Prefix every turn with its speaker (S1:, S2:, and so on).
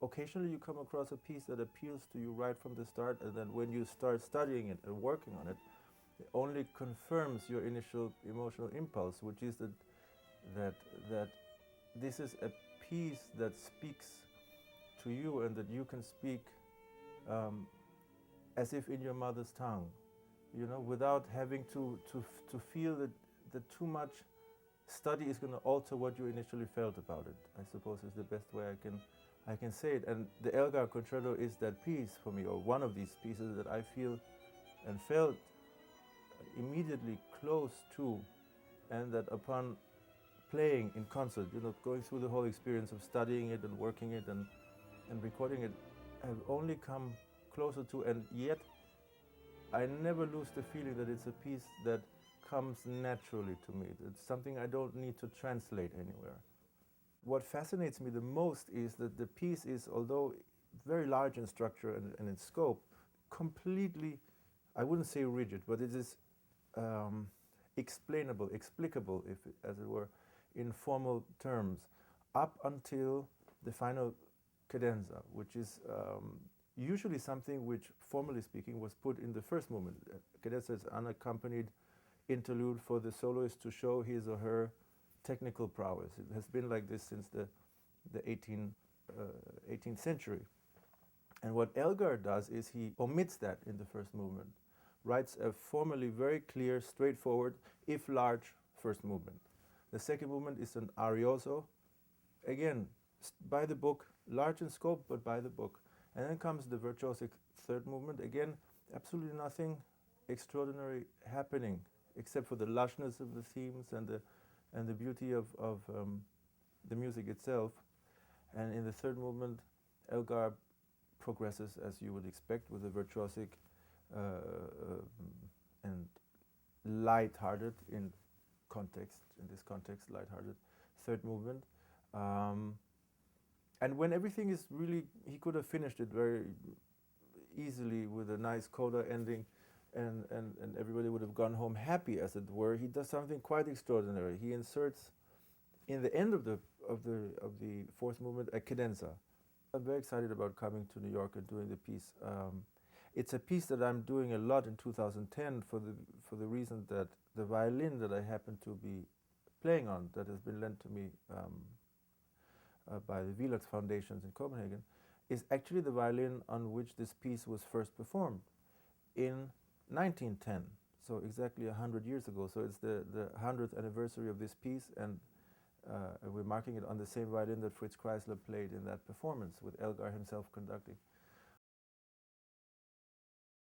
S1: occasionally you come across a piece that appeals to you right from the start, and then when you start studying it and working on it, it only confirms your initial emotional impulse, which is that that this is a piece that speaks to you and that you can speak as if in your mother's tongue, you know, without having to feel that too much study is going to alter what you initially felt about it. I suppose is the best way I can say it. And the Elgar Concerto is that piece for me, or one of these pieces that I feel and felt immediately close to, and that upon playing in concert, you know, going through the whole experience of studying it and working it and recording it, have only come closer to, and yet I never lose the feeling that it's a piece that comes naturally to me. It's something I don't need to translate anywhere. What fascinates me the most is that the piece is, although very large in structure and in scope, completely, I wouldn't say rigid, but it is explainable, explicable, if as it were, in formal terms, up until the final cadenza, which is usually something which, formally speaking, was put in the first movement. Cadenza is unaccompanied interlude for the soloist to show his or her technical prowess. It has been like this since the 18th century. And what Elgar does is he omits that in the first movement, writes a formally very clear, straightforward, if large, first movement. The second movement is an arioso, again, by the book, large in scope, but by the book. And then comes the virtuosic third movement, again, absolutely nothing extraordinary happening, except for the lushness of the themes and the beauty of the music itself. And in the third movement, Elgar progresses as you would expect, with a virtuosic and light-hearted in this context, light-hearted third movement. And when everything is really, he could have finished it very easily with a nice coda ending, and everybody would have gone home happy, as it were. He does something quite extraordinary. He inserts in the end of the fourth movement a cadenza. I'm very excited about coming to New York and doing the piece. It's a piece that I'm doing a lot in 2010 for the reason that the violin that I happen to be playing on, that has been lent to me by the Violin Foundations in Copenhagen, is actually the violin on which this piece was first performed in 1910, so exactly 100 years ago. So it's the 100th anniversary of this piece, and we're marking it on the same violin that Fritz Kreisler played in that performance, with Elgar himself conducting.